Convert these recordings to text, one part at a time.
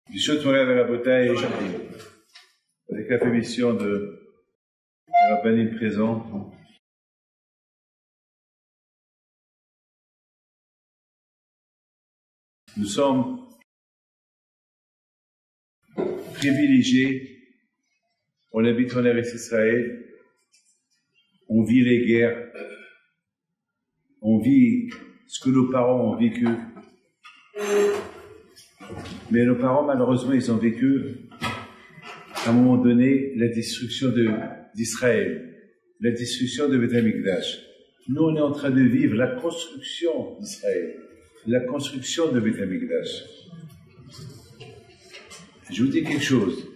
Bishot Morav et Rabotai, avec la permission de Rabbanim présent, nous sommes privilégiés, on habite en Eretz Israël, on vit les guerres, on vit ce que nos parents ont vécu. Mais nos parents, malheureusement, ils ont vécu, à un moment donné, la destruction d'Israël, la destruction de Beth Amikdash. Nous, on est en train de vivre la construction d'Israël, la construction de Beth Amikdash. Je vous dis quelque chose.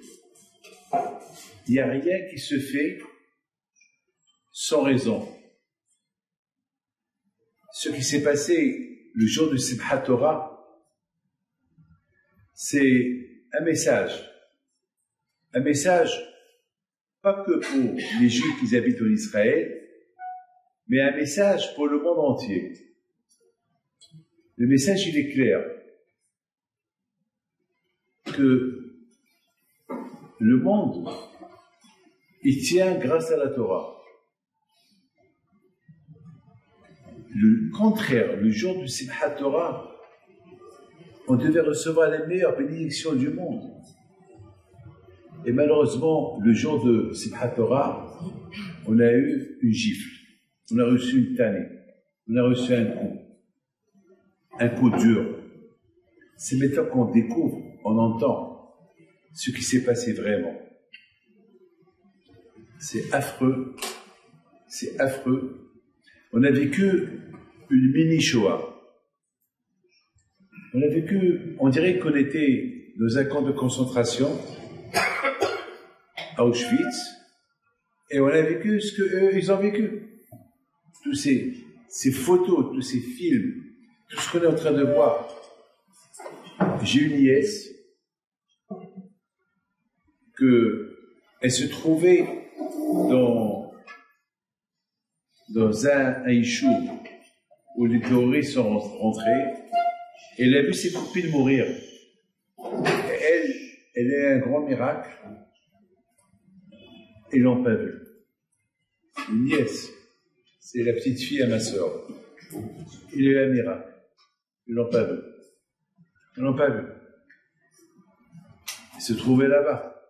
Il n'y a rien qui se fait sans raison. Ce qui s'est passé le jour de Simchat Torah, c'est un message, pas que pour les Juifs qui habitent en Israël, mais un message pour le monde entier. Le message, il est clair, que le monde, il tient grâce à la Torah. Le contraire, le jour du Simchat Torah, on devait recevoir les meilleures bénédictions du monde. Et malheureusement, le jour de Simchat Torah, on a eu une gifle, on a reçu une tannée, on a reçu un coup dur. C'est maintenant qu'on découvre, on entend ce qui s'est passé vraiment. C'est affreux, c'est affreux. On a vécu une mini-Shoah. On a vécu, on dirait qu'on était dans un camp de concentration, à Auschwitz, et on a vécu ce qu'eux, ils ont vécu. Tous ces photos, tous ces films, tout ce qu'on est en train de voir. J'ai une nièce, elle se trouvait dans un yishuv où les terroristes sont rentrés, et elle a vu ses copines mourir. Elle est un grand miracle. Ils l'ont pas vu. Une nièce, c'est la petite fille à ma sœur. Il est un miracle. Ils l'ont pas vu. Ils l'ont pas vu. Il se trouvait là-bas.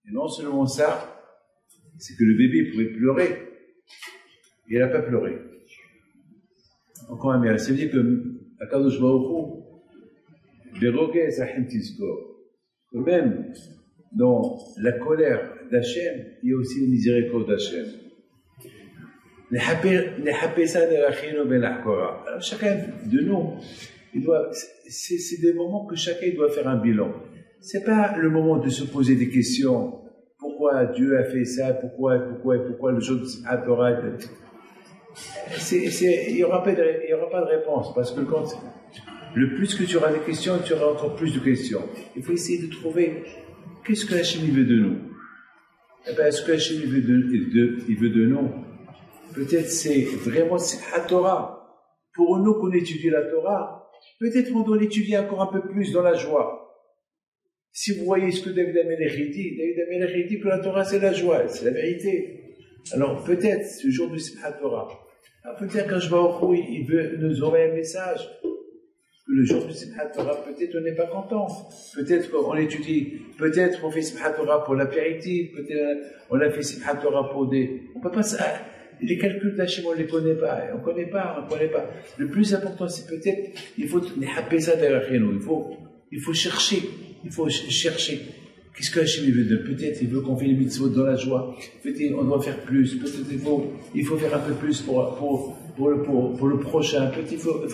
Et non seulement ça, c'est que le bébé pouvait pleurer. Et elle n'a pas pleuré. Encore un miracle. Ça veut dire que Akadosh Baruch Hu, même dans la colère d'Hachem, il y a aussi la miséricorde d'Hachem. Alors chacun de nous, c'est des moments que chacun doit faire un bilan. C'est pas le moment de se poser des questions. Pourquoi Dieu a fait ça? Pourquoi le jour de Simchat Torah? Il n'y aura pas de réponse, parce que le plus que tu auras des questions, tu auras encore plus de questions. Il faut essayer de trouver qu'est-ce que Hachem veut de nous. Eh bien, est-ce que Hachem veut de nous? Peut-être c'est vraiment la Torah. Pour nous qu'on étudie la Torah, peut-être on doit l'étudier encore un peu plus dans la joie. Si vous voyez ce que David Amelech dit que la Torah c'est la joie, c'est la vérité. Alors peut-être ce jour du Simchat Torah, peut-être quand je vais au Khou, il veut nous envoyer un message. Le jour du Simchat Torah, peut-être on n'est pas content. Peut-être qu'on étudie, peut-être on fait Simchat Torah pour l'apéritif, peut-être on a fait Simchat Torah pour des... On peut pas ça. Les calculs d'Hachem, on ne les connaît pas. On ne connaît pas. Le plus important, c'est peut-être, il faut ça derrière nous. Il faut chercher. Qu'est-ce que Hachem veut de? Peut-être il veut qu'on fait les mitzvot dans la joie. Peut-être on doit faire plus. Peut-être il faut faire un peu plus pour le prochain. Peut-être vous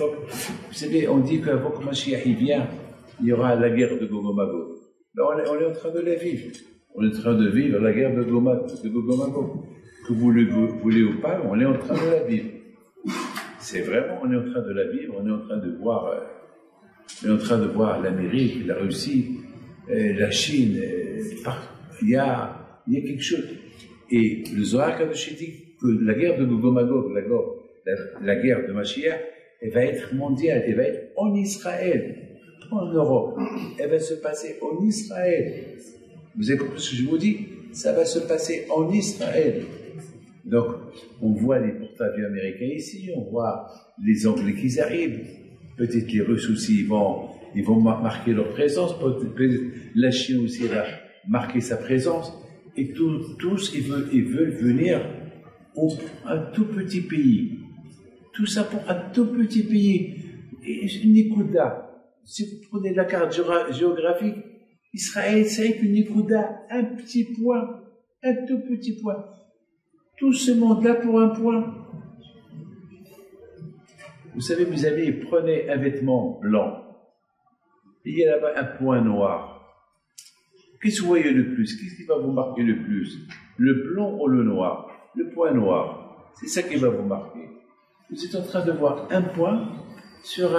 savez, on dit qu'avant que Mashiach vient, il y aura la guerre de Gog et Magog. Ben, on est en train de la vivre. On est en train de vivre la guerre de Gog et Magog. Que vous le voulez ou pas, on est en train de la vivre. C'est vraiment, on est en train de la vivre. On est en train de voir l'Amérique, la Russie, la Chine, il y a quelque chose. Et le Zohar Kadosh dit que la guerre de Gog et Magog, la guerre de Mashiach, elle va être mondiale, elle va être en Israël, pas en Europe. Elle va se passer en Israël. Vous avez compris ce que je vous dis? Ça va se passer en Israël. Donc, on voit les porte-avions américains ici, on voit les Anglais qui arrivent. Peut-être les Russes aussi, ils vont marquer leur présence. Peut-être la Chine aussi va marquer sa présence. Et tous, ils veulent venir un tout petit pays. Tout ça pour un tout petit pays. Et une Nikouda. Si vous prenez la carte géographique, Israël, c'est une Nikouda, un petit point, un tout petit point. Tout ce monde-là pour un point. Vous savez, mes amis, prenez un vêtement blanc. Il y a là-bas un point noir. Qu'est-ce que vous voyez le plus? Qu'est-ce qui va vous marquer le plus? Le blanc ou le noir? Le point noir. C'est ça qui va vous marquer. Vous êtes en train de voir un point sur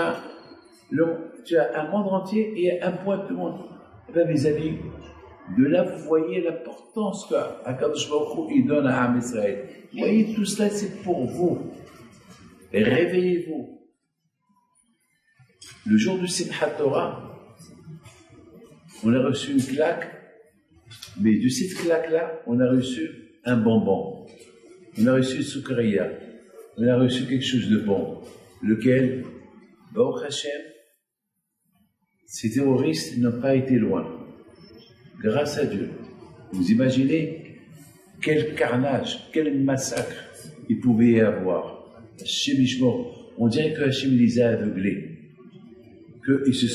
tu as un monde entier et un point de monde. Eh bien, mes amis, de là, vous voyez l'importance qu'Akadosh Baruch Hu donne à Am Israël. Vous voyez, tout cela, c'est pour vous. Et réveillez-vous. Le jour du Simchat Torah, on a reçu une claque, mais de cette claque-là, on a reçu un bonbon. On a reçu une soukriya. On a reçu quelque chose de bon. Lequel, Baruch Hashem, ces terroristes n'ont pas été loin. Grâce à Dieu. Vous imaginez quel carnage, quel massacre il pouvait y avoir. Hachem Ishmor, on dirait que Hachem les a aveuglés. Qu'ils se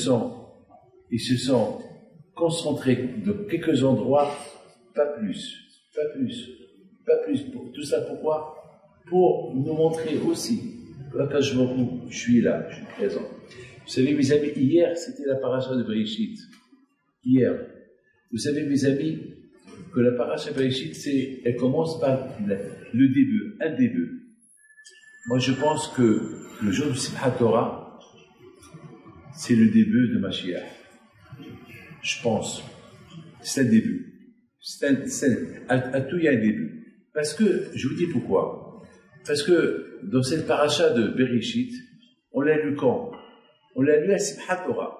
sont concentrés dans quelques endroits, pas plus. Tout ça pourquoi? Pour nous montrer aussi que je suis là, je suis présent. Vous savez, mes amis, hier, c'était la paracha de Bereshit. Hier. Vous savez, mes amis, que la paracha de Bereshit, elle commence par le début, un début. Moi, je pense que le jour du Simchat Torah, c'est le début de Mashiach. Je pense. C'est un début. À tout, il y a un début. Parce que, je vous dis pourquoi. Parce que, dans cette paracha de Bereshit, on l'a lu quand? On l'a lu à Simchat Torah.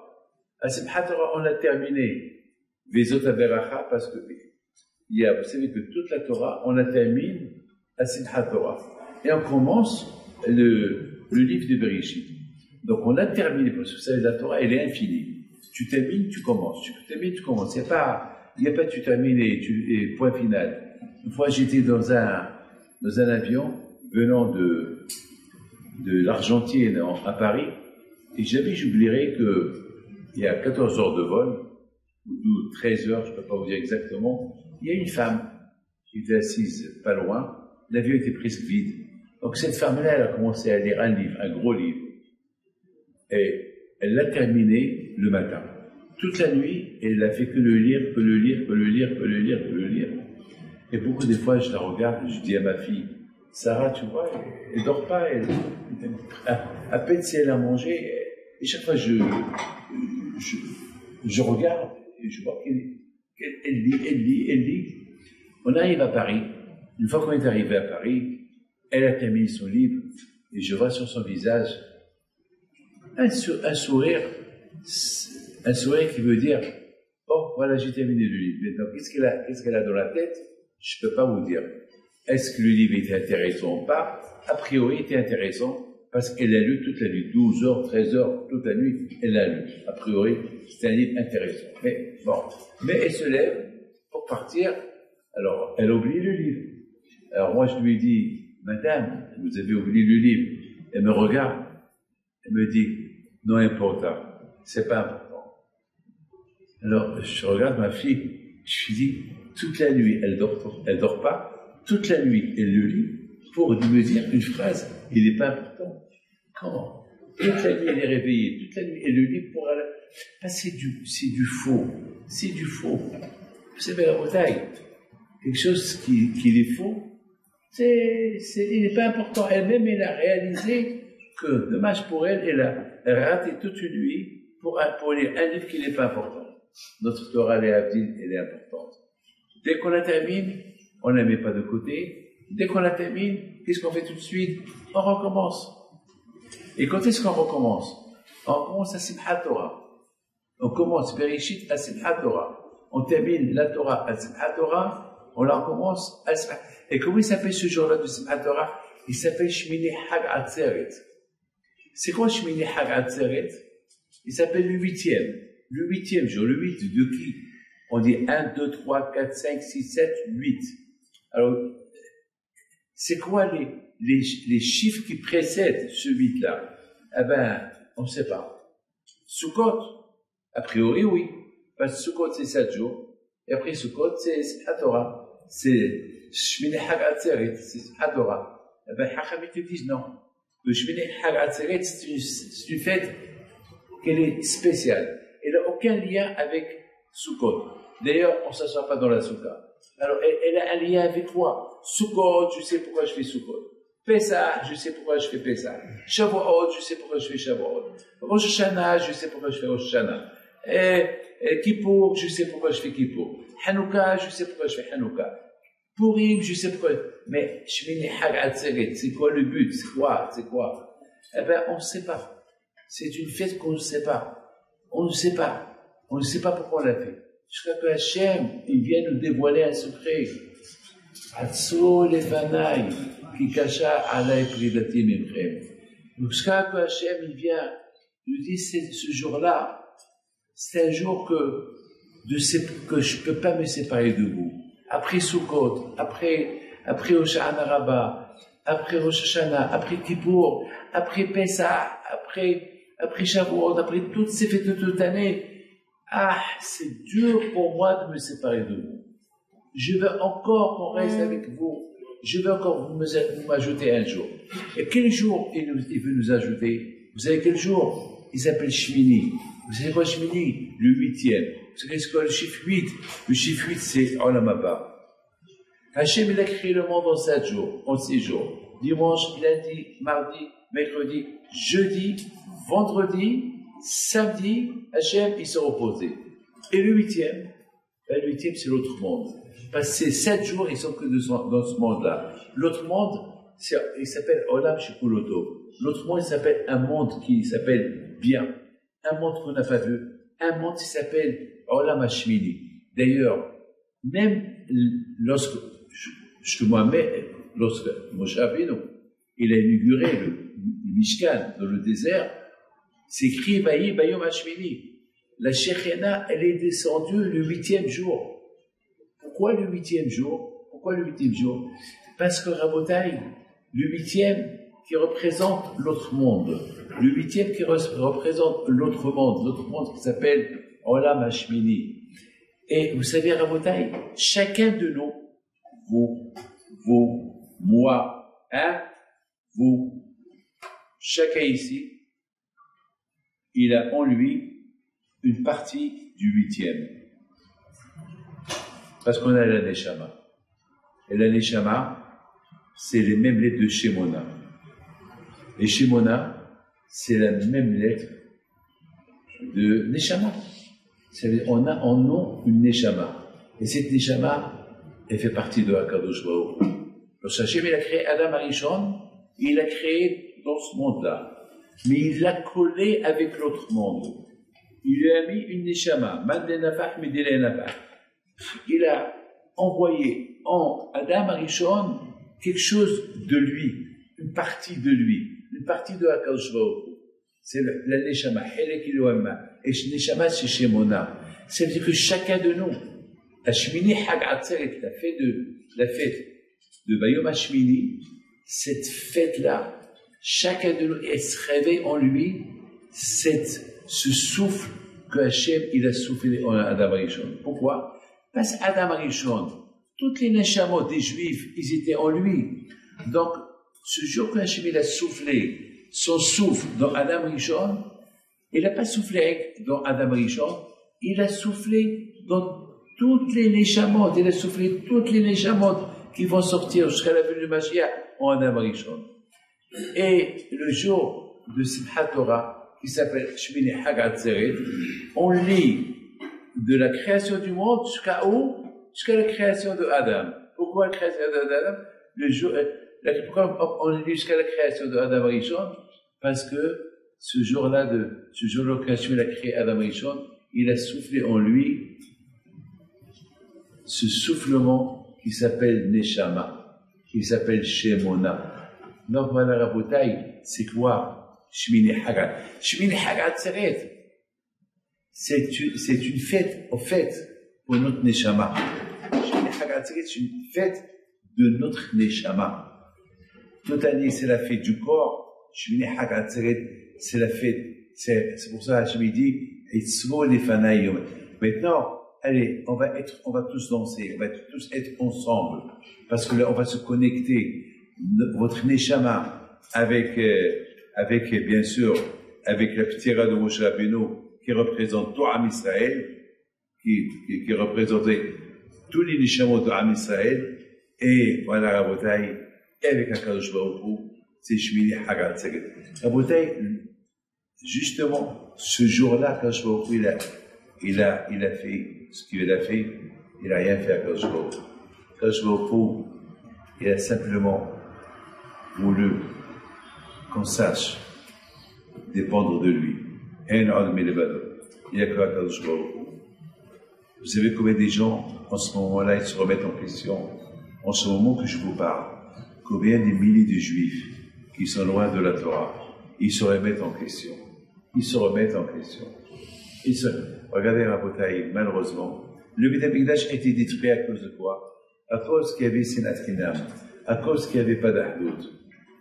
À Simchat Torah, on a terminé Vezot Averacha, parce que, vous savez que toute la Torah, on la termine à Simchat Torah. Et on commence le livre de Bereshit. Donc on a terminé, parce que vous savez, la Torah, elle est infinie. Tu termines, tu commences. Tu termines, tu commences. Il n'y a pas tu termines et point final. Une fois, j'étais dans un avion venant de l'Argentine à Paris, et j'oublierai qu'il y a 14 heures de vol, ou 13 heures, je ne peux pas vous dire exactement, il y a une femme qui était assise pas loin, l'avion était presque vide. Donc cette femme-là, elle a commencé à lire un livre, un gros livre. Et elle l'a terminé le matin. Toute la nuit, elle n'a fait que le lire. Et beaucoup de fois, je la regarde, je dis à ma fille, Sarah, tu vois, elle dort pas, à peine si elle a mangé, et chaque fois je regarde, et je vois qu'elle lit. On arrive à Paris. Une fois qu'on est arrivé à Paris, elle a terminé son livre, et je vois sur son visage un sourire qui veut dire, oh, voilà, j'ai terminé le livre. Maintenant, qu'est-ce qu'elle a dans la tête? Je ne peux pas vous dire. Est-ce que le livre était intéressant ou pas? A priori, il était intéressant, parce qu'elle a lu toute la nuit, 12 heures, 13 heures, toute la nuit, elle l'a lu. A priori, c'était un livre intéressant. Mais bon, elle se lève pour partir, alors elle oublie le livre. Alors moi, je lui dis, Madame, vous avez oublié le livre. Elle me regarde, elle me dit, non important, c'est pas important. Alors, je regarde ma fille, je lui dis, toute la nuit, elle dort pas, toute la nuit, elle le lit, pour me dire une phrase, il n'est pas important. Comment? Toute la nuit, elle est réveillée, toute la nuit, elle le lit pour aller. Ah, c'est du faux. Vous savez, la bataille, quelque chose qui est faux, il n'est pas important. Elle-même, elle a réalisé que, dommage pour elle, elle a raté toute une nuit pour lire un livre qui n'est pas important. Notre Torah, elle est importante. Dès qu'on la termine, on ne la met pas de côté. Dès qu'on la termine, qu'est-ce qu'on fait tout de suite? On recommence. Et quand est-ce qu'on recommence? On commence à Simchat Torah. On commence Bereshit à Simchat Torah. On termine la Torah à Simchat Torah. On la recommence à Simchat. Et comment il s'appelle ce jour-là de Simchat Torah? Il s'appelle Shmini Hag Atzeret. C'est quoi Shmini Hag Atzeret? Il s'appelle le huitième. Le huitième jour. Le 8 de qui? On dit 1, 2, 3, 4, 5, 6, 7, 8. Alors, c'est quoi les chiffres qui précèdent ce 8-là? Eh ben, on ne sait pas. Sukkot, a priori, oui. Parce que Sukkot, c'est 7 jours. Et après Sukkot, c'est Simchat Torah. C'est Shmini Hag Atzeret, c'est Simchat Torah. Eh ben, Hachamim te disent non. Le Shmini Hag Atzeret, c'est une fête qu'elle est spéciale. Elle n'a aucun lien avec Sukkot. D'ailleurs, on ne s'assoit pas dans la Soukha. Alors, elle a un lien avec quoi? Sukkot, je sais pourquoi je fais Sukkot. Pessah, je sais pourquoi je fais Pessah. Shavuot, je sais pourquoi je fais Shavuot. Rosh Hashanah, je sais pourquoi je fais Rosh Hashanah. Kippour, je sais pourquoi je fais Kippour. Hanouka, je sais pourquoi je fais Hanouka. Purim, je sais pourquoi. Mais Shmini Hag Atzeret, c'est quoi le but? C'est quoi? Eh ben, on ne sait pas. C'est une fête qu'on ne sait pas. On ne sait pas. On ne sait pas pourquoi on l'a fait. Jusqu'à que Hachem, il vient nous dévoiler un secret. Atso lefanai, ki kasha alay pridati mimchem. Jusqu'à que Hachem, il vient nous dire, ce jour-là, c'est un jour que je ne peux pas me séparer de vous. Après Sukkot, après Hoshana Rabbah, après Rosh Hashanah, après Kippour, après Pessah, après Shavuot, après toutes ces fêtes de toute l'année, ah, c'est dur pour moi de me séparer de vous. Je veux encore qu'on reste avec vous. Je veux encore vous m'ajouter un jour. Et quel jour il veut nous ajouter? Vous savez quel jour? Il s'appelle Shmini. Vous savez quoi Shmini? Le huitième. Vous savez ce qu'est le chiffre 8? Le chiffre 8, c'est Olam Haba. Hachem, il a créé le monde en 7 jours, en 6 jours. Dimanche, lundi, mardi, mercredi, jeudi, vendredi, samedi, Hachem, il se reposait. Et le huitième, c'est l'autre monde. Parce que ces 7 jours, ils sont que dans ce monde-là. L'autre monde, il s'appelle Olam Shekuloto. L'autre monde, il s'appelle un monde qui s'appelle bien. Un monde qu'on n'a pas vu. Un monde qui s'appelle Olam Hashmini. D'ailleurs, même lorsque Moshe Rabbeinu, il a inauguré le Mishkan dans le désert, c'est écrit Vayi Bayom Hashmini. La Shekhina, elle est descendue le 8e jour. Pourquoi le 8e jour? Parce que Rabotai, le 8e qui représente l'autre monde, le 8e qui représente l'autre monde qui s'appelle Olam Hashmini. Et vous savez, Rabotai, chacun de nous, vous, moi, vous, chacun ici, il a en lui une partie du 8e. Parce qu'on a la Neshama. Et la Neshama, c'est les mêmes lettres de Shemona. Et Shemona, c'est la même lettre de Neshama. On a en nous une Neshama. Et cette Neshama, elle fait partie de Hakadosh Baruch Hu. Lorsque Hachem, il a créé Adam Arishon, il l'a créé dans ce monde-là. Mais il l'a collé avec l'autre monde. Il lui a mis une Neshama. Il a envoyé en Adam Arishon quelque chose de lui, une partie de lui, une partie de Hakadosh Baruch Hu. C'est la Neshama. Et Neshama, c'est Shemona. Ça veut dire que chacun de nous, Hashmini Hag Atzeret, la fête de Bayom Hashmini, cette fête-là, chacun de nous, elle se réveille en lui, ce souffle que Hachem, il a soufflé en Adam Arishon. Pourquoi? Parce qu'Adam Arishon, toutes les neshamot des Juifs, ils étaient en lui. Donc, ce jour que Hachem, il a soufflé son souffle dans Adam Arishon, il n'a pas soufflé dans Adam Arishon, il a soufflé dans toutes les neshamot, il a soufflé toutes les neshamot qui vont sortir jusqu'à la venue de Mashiach en Adam Arishon. Et le jour de Simchat Torah, qui s'appelle Shmini Hag Atzeret, on lit de la création du monde jusqu'à où? Jusqu'à la création de Adam. Pourquoi la création d'Adam? Pourquoi on lit jusqu'à la création de Adam Arishon? Parce que ce jour-là qu'Hachem a créé Adam Rishon, il a soufflé en lui ce soufflement qui s'appelle Neshama, qui s'appelle Shemona. Donc voilà, Rabotai, c'est quoi Shmini Hagat? Shmini Hagat Seret. C'est une fête, au fait, pour notre Neshama. Shmini Hagat Seret, c'est une fête de notre Neshama. Toute année, c'est la fête du corps. Shmini Hagat Seret, c'est la fête. C'est pour ça que Hachem dit, Itzvo Lefanai Yom. Maintenant, allez, on va tous danser, on va tous être ensemble, parce que là, on va se connecter, votre Neshama, avec, bien sûr, avec la ptira de Moshe Rabbeinu, qui représente tout Am Israël, qui représentait tous les Neshamot de Am Israël, et voilà, Rabotai, avec Akadosh Baruch Hu, c'est Shmini Hagat Seret. Rabotai, justement, ce jour-là, Akadosh Baruch Hu, il a fait ce qu'il a fait, il n'a rien fait à Akadosh Baruch Hu. Akadosh Baruch Hu, il a simplement voulu qu'on sache dépendre de lui. Il n'y a que Akadosh Baruch Hu. Vous savez combien des gens, en ce moment-là, ils se remettent en question, en ce moment que je vous parle, combien des milliers de Juifs qui sont loin de la Torah, ils se remettent en question. Ils se remettent en question. Regardez, Rabotai, malheureusement, le Beit HaMikdash a été détruit à cause de quoi? À cause qu'il y avait Sinat Chinam, à cause qu'il n'y avait pas d'Ahdout,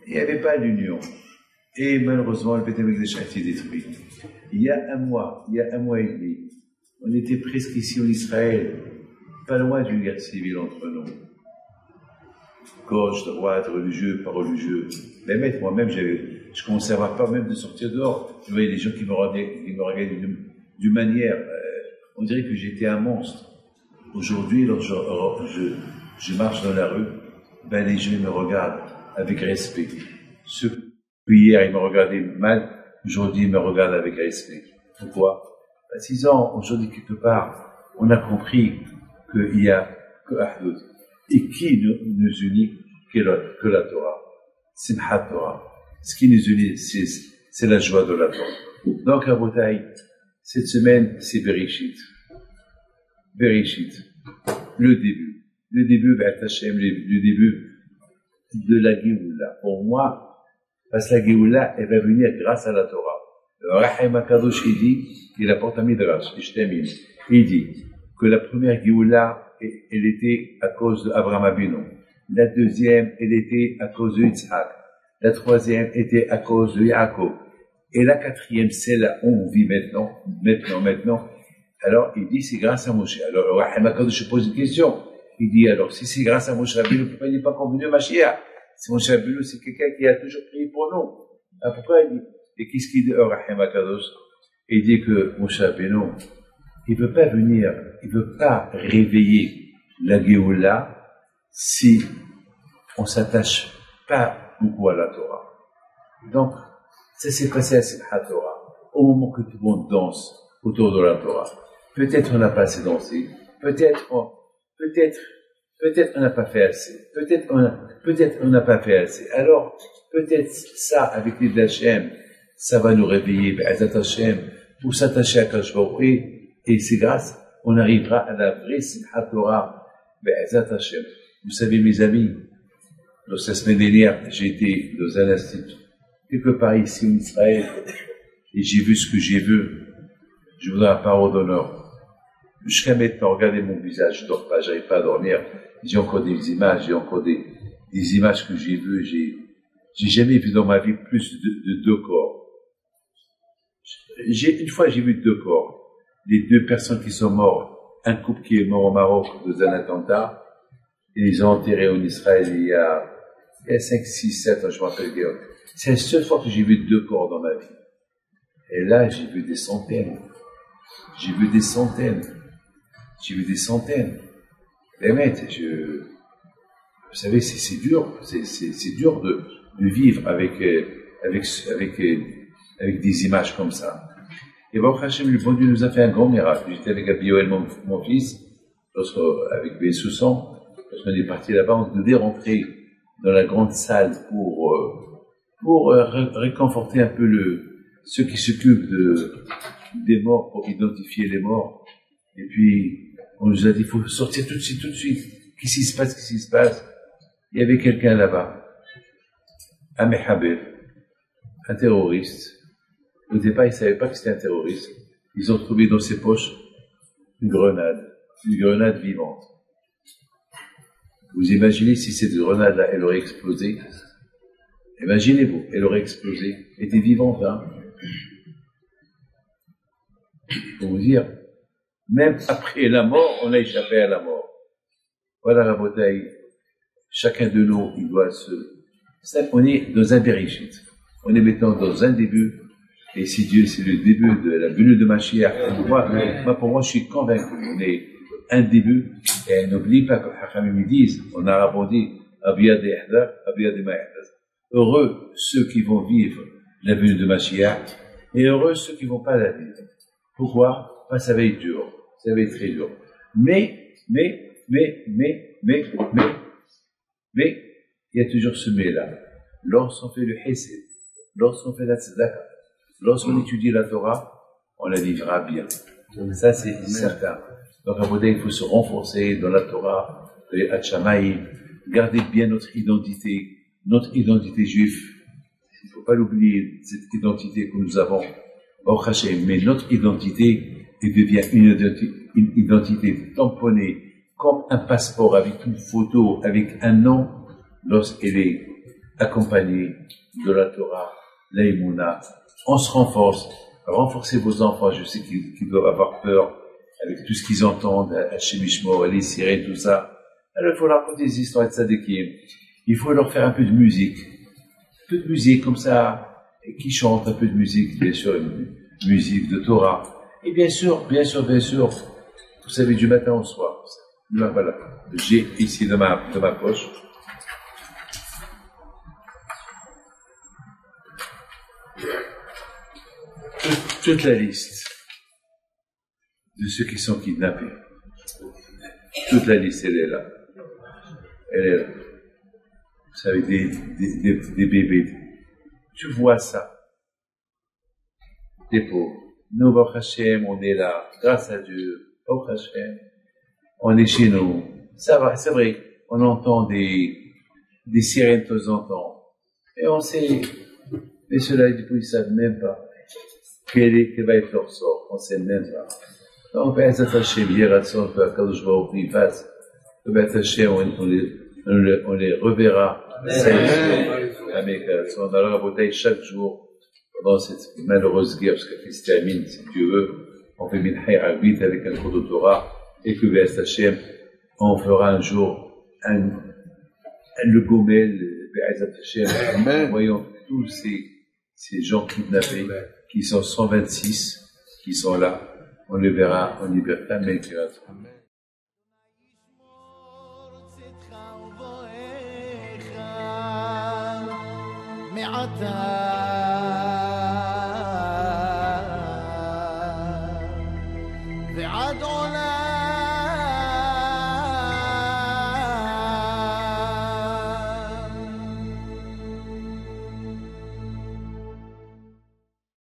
il n'y avait pas d'union. Et malheureusement, le Beit HaMikdash a été détruit. Il y a un mois et demi, on était presque ici en Israël, pas loin d'une guerre civile entre nous. Gauche, droite, religieux, pas religieux. Mais moi-même, je commençais à avoir peur même de sortir dehors. Je voyais des gens qui me regardaient d'une manière, on dirait que j'étais un monstre. Aujourd'hui, lorsque je marche dans la rue, ben les gens me regardent avec respect. Ceux qui hier ils me regardaient mal, aujourd'hui ils me regardent avec respect. Pourquoi? À 6 ans, aujourd'hui quelque part, on a compris qu'il y a que Ahdout. Et qui nous unit que la Torah? Simchat Torah. Ce qui nous unit, c'est la joie de la Torah. Donc, à Rabotai, cette semaine, c'est Bereshit. Bereshit. Le début. Le début, le début de la Géoula. Pour moi, parce que la Géoula, elle va venir grâce à la Torah. Le Rahim HaKadosh, il dit, il apporte un midrash, il dit que la première Géoula, elle était à cause d'Abraham Avinu. La deuxième, elle était à cause de Yitzhak. La troisième était à cause de Yaakov. Et la quatrième, c'est là où on vit maintenant. Alors, il dit, c'est grâce à Moshe. Alors, Rahim HaKadosh se pose une question. Il dit, alors, si c'est grâce à Moshe Rabbeinu, pourquoi il n'est pas convenu Mashiach? Si Moshe Rabbeinu, c'est quelqu'un qui a toujours prié pour nous. Alors, pourquoi il dit? Et qu'est-ce qu'il dit, Rahim HaKadosh? Il dit que Moshe Rabbeinu, il veut pas réveiller la Géoula si on s'attache pas beaucoup à la Torah. Donc, ça s'est passé à Simchat Torah, au moment que tout le monde danse autour de la Torah. Peut-être on n'a pas assez dansé, peut-être on n'a pas fait assez, peut-être on n'a pas fait assez. Alors, peut-être ça, avec les d'Hachem, ça va nous réveiller, Be'ezat Hashem, pour s'attacher à Kadosh Baruch Hu. Et c'est grâce, on arrivera à la vraie Simchat Torah, Be'ezat Hashem. Vous savez, mes amis, la semaine dernière, j'ai été dans un institut, quelque part ici en Israël, et j'ai vu ce que j'ai vu. Je voudrais la parole d'honneur. Jusqu'à maintenant, regardez mon visage, je dors pas, j'arrive pas à dormir. J'ai encore des images, des images que j'ai vues. J'ai jamais vu dans ma vie plus de 2 corps. Une fois, j'ai vu 2 corps. Les 2 personnes qui sont mortes, un couple qui est mort au Maroc dans un attentat, et ils ont enterré en Israël il y a 5, 6, 7 ans, je me rappelle bien. C'est la seule fois que j'ai vu 2 corps dans ma vie. Et là, j'ai vu des centaines. Les mecs, vous savez, c'est dur. C'est dur de vivre avec des images comme ça. Et Baruch Hashem, le bon Dieu nous a fait un grand miracle. J'étais avec Abioel, mon fils, avec Ben Soussan, lorsqu'on est parti là-bas, on devait rentrer dans la grande salle pour pour réconforter un peu ceux qui s'occupent des morts, pour identifier les morts. Et puis, on nous a dit, il faut sortir tout de suite, tout de suite. Qu'est-ce qui se passe, qu'est-ce qui se passe? Il y avait quelqu'un là-bas, un Mehabel, un terroriste. Au départ, ils ne savaient pas que c'était un terroriste. Ils ont trouvé dans ses poches une grenade vivante. Vous imaginez si cette grenade-là, elle aurait explosé? Imaginez-vous, elle aurait explosé. Elle était vivante, hein? Pour vous dire, même après la mort, on a échappé à la mort. Voilà la bataille. Chacun de nous, il doit on est dans un Bereshit. On est maintenant dans un début. Et si Dieu, c'est le début de la venue de Mashiach, pour moi, je suis convaincu. On est un début. Et n'oublie pas que Hachamim disent, en arabe on dit, Abiyad Yahdar, Abiyad Ma'ahdaz. Heureux ceux qui vont vivre la venue de Mashiach, et heureux ceux qui vont pas la vivre. Pourquoi? Parce que ça va être dur. Ça va être très dur. Mais, il y a toujours ce mais-là. Lorsqu'on fait le hesed, lorsqu'on fait la tzedaka, lorsqu'on étudie la Torah, on la vivra bien. Ça, c'est certain. Donc, à Bouddha, il faut se renforcer dans la Torah, les Hatshamaïm, garder bien notre identité juive. Il ne faut pas l'oublier, cette identité que nous avons au Hachem. Mais notre identité, elle devient une identité tamponnée, comme un passeport avec une photo, avec un nom, lorsqu'elle est accompagnée de la Torah, l'Aïmouna. On se renforce. Renforcez vos enfants. Je sais qu'ils doivent avoir peur avec tout ce qu'ils entendent, Hachem Ishmo, les sirènes, tout ça. Alors, il faut leur raconter des histoires de tzadikim. Il faut leur faire un peu de musique. Un peu de musique comme ça, et qui chante un peu de musique, bien sûr, une musique de Torah. Et bien sûr, vous savez, du matin au soir. Voilà. J'ai ici dans ma poche. Toute la liste de ceux qui sont kidnappés. Toute la liste, elle est là. Elle est là. Vous savez, des bébés. Tu vois ça. Des pauvres. Nous, Baruch Hashem, on est là. Grâce à Dieu. Baruch Hashem. On est chez nous. Ça va, c'est vrai. On entend des sirènes de temps en temps. Et on sait. Mais ceux-là, ils ne savent même pas quel va être leur sort. On ne sait même pas. Donc, Be'ezat Hashem, Yeratzon, que Akadosh Baruch Hu fasse. Que Be'ezat Hashem, on les reverra. Amen. On a la bouteille chaque jour pendant cette malheureuse guerre, parce qu'elle se termine, si Dieu veut. On fait Minhay Arbit avec un cours de Torah. Et que Be'ezat Hashem, on fera un jour le Gomel, Be'ezat Hashem. Voyons tous ces gens kidnappés, qui sont 126, qui sont là. On les verra en liberté. Amen. ועד עולם